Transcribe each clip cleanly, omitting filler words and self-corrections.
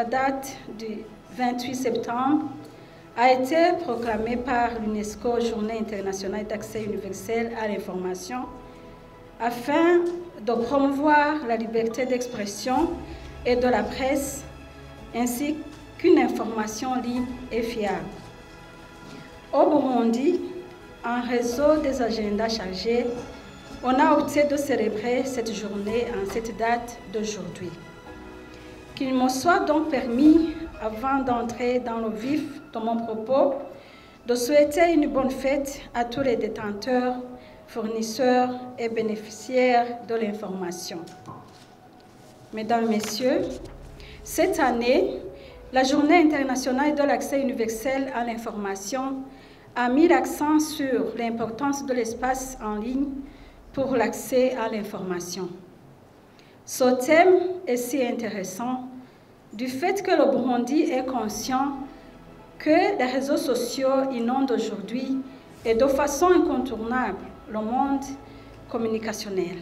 la date du 28 septembre a été proclamée par l'UNESCO Journée internationale d'accès universel à l'information afin de promouvoir la liberté d'expression et de la presse ainsi qu'une information libre et fiable. Au Burundi, en réseau des agendas chargés, on a opté de célébrer cette journée en cette date d'aujourd'hui. Qu'il me soit donc permis, avant d'entrer dans le vif de mon propos, de souhaiter une bonne fête à tous les détenteurs, fournisseurs et bénéficiaires de l'information. Mesdames, Messieurs, cette année, la Journée internationale de l'accès universel à l'information a mis l'accent sur l'importance de l'espace en ligne pour l'accès à l'information. Ce thème est si intéressant du fait que le Burundi est conscient que les réseaux sociaux inondent aujourd'hui et de façon incontournable le monde communicationnel.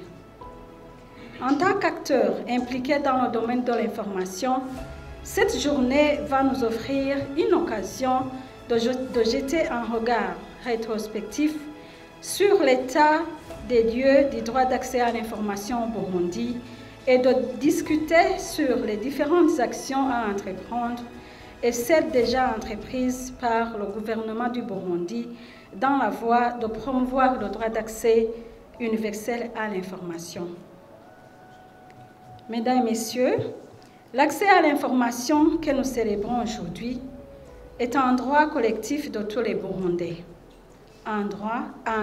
En tant qu'acteur impliqué dans le domaine de l'information, cette journée va nous offrir une occasion de jeter un regard rétrospectif sur l'état des lieux du droit d'accès à l'information au Burundi et de discuter sur les différentes actions à entreprendre et celles déjà entreprises par le gouvernement du Burundi dans la voie de promouvoir le droit d'accès universel à l'information. Mesdames et Messieurs, l'accès à l'information que nous célébrons aujourd'hui est un droit collectif de tous les Burundais. Un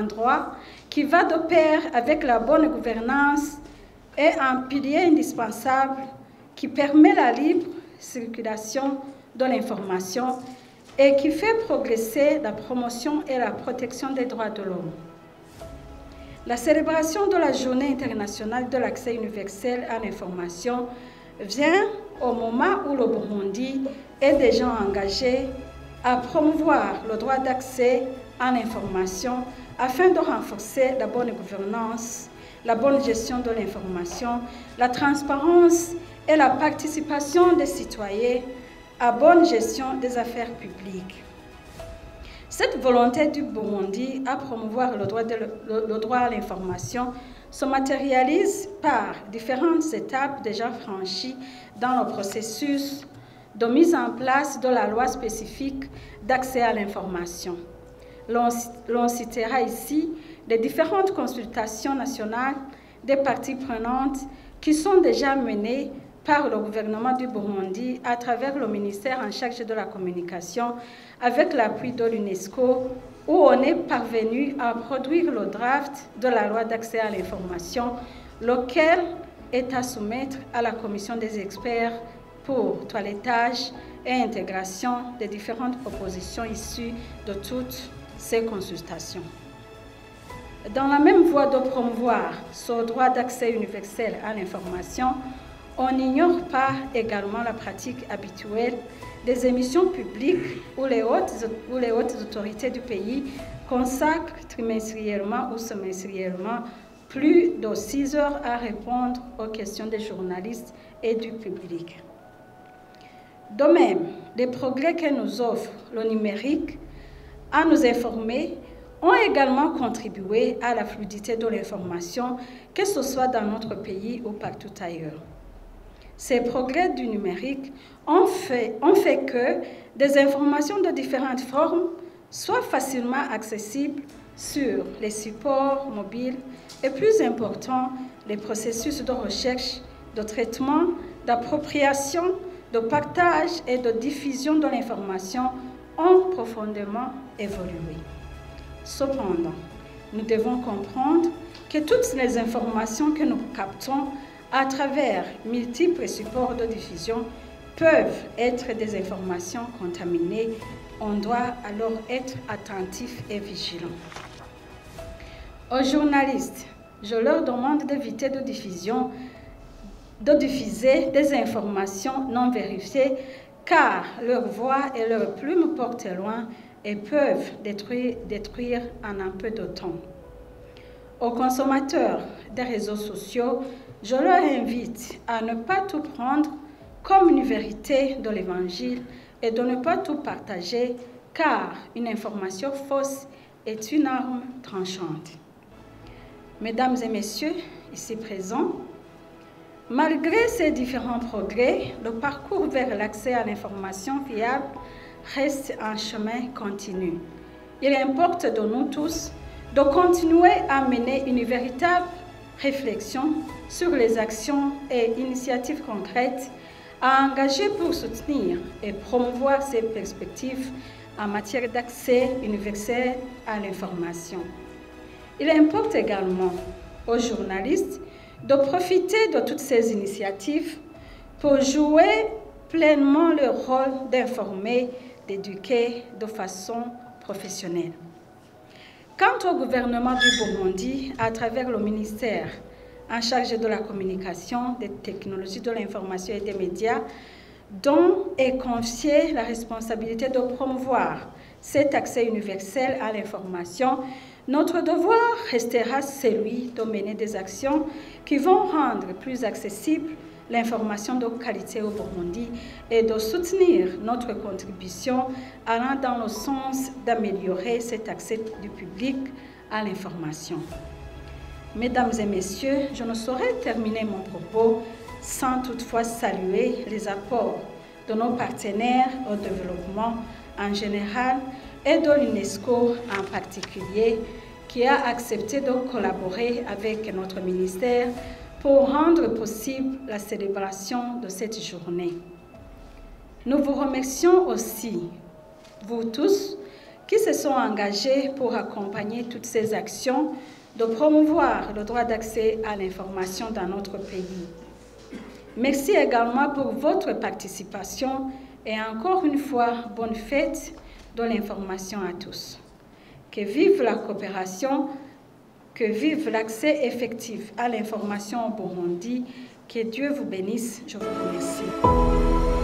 droit qui va de pair avec la bonne gouvernance et un pilier indispensable qui permet la libre circulation de l'information et qui fait progresser la promotion et la protection des droits de l'homme. La célébration de la Journée internationale de l'accès universel à l'information vient au moment où le Burundi est déjà engagé à promouvoir le droit d'accès à l'information afin de renforcer la bonne gouvernance, la bonne gestion de l'information, la transparence et la participation des citoyens à bonne gestion des affaires publiques. Cette volonté du Burundi à promouvoir le droit à l'information se matérialise par différentes étapes déjà franchies dans le processus de mise en place de la loi spécifique d'accès à l'information. L'on citera ici les différentes consultations nationales des parties prenantes qui sont déjà menées par le gouvernement du Burundi à travers le ministère en charge de la communication avec l'appui de l'UNESCO où on est parvenu à produire le draft de la loi d'accès à l'information, lequel est à soumettre à la commission des experts pour toilettage et intégration des différentes propositions issues de toutes ces consultations. Dans la même voie de promouvoir ce droit d'accès universel à l'information, on n'ignore pas également la pratique habituelle des émissions publiques où les hautes autorités du pays consacrent trimestriellement ou semestriellement plus de 6 heures à répondre aux questions des journalistes et du public. De même, les progrès que nous offre le numérique à nous informer ont également contribué à la fluidité de l'information, que ce soit dans notre pays ou partout ailleurs. Ces progrès du numérique ont fait que des informations de différentes formes soient facilement accessibles sur les supports mobiles et, plus important, les processus de recherche, de traitement, d'appropriation, de partage et de diffusion de l'information ont profondément évolué. Cependant, nous devons comprendre que toutes les informations que nous captons à travers multiples supports de diffusion peuvent être des informations contaminées. On doit alors être attentif et vigilant. Aux journalistes, je leur demande d'éviter de diffuser des informations non vérifiées car leur voix et leur plume portent loin et peuvent détruire en un peu de temps. Aux consommateurs des réseaux sociaux, je leur invite à ne pas tout prendre comme une vérité de l'Évangile et de ne pas tout partager, car une information fausse est une arme tranchante. Mesdames et messieurs, ici présents, malgré ces différents progrès, le parcours vers l'accès à l'information fiable reste un chemin continu. Il importe de nous tous de continuer à mener une véritable réflexion sur les actions et initiatives concrètes à engager pour soutenir et promouvoir ces perspectives en matière d'accès universel à l'information. Il importe également aux journalistes de profiter de toutes ces initiatives pour jouer pleinement leur rôle d'informer, d'éduquer de façon professionnelle. Quant au gouvernement du Burundi, à travers le ministère en charge de la communication, des technologies de l'information et des médias, dont est confiée la responsabilité de promouvoir cet accès universel à l'information, notre devoir restera celui de mener des actions qui vont rendre plus accessible l'information de qualité au Burundi et de soutenir notre contribution allant dans le sens d'améliorer cet accès du public à l'information. Mesdames et messieurs, je ne saurais terminer mon propos sans toutefois saluer les apports de nos partenaires au développement en général et de l'UNESCO en particulier, qui a accepté de collaborer avec notre ministère pour rendre possible la célébration de cette journée. Nous vous remercions aussi, vous tous, qui se sont engagés pour accompagner toutes ces actions de promouvoir le droit d'accès à l'information dans notre pays. Merci également pour votre participation et encore une fois, bonne fête de l'information à tous. Que vive la coopération, que vive l'accès effectif à l'information au Burundi. Que Dieu vous bénisse. Je vous remercie.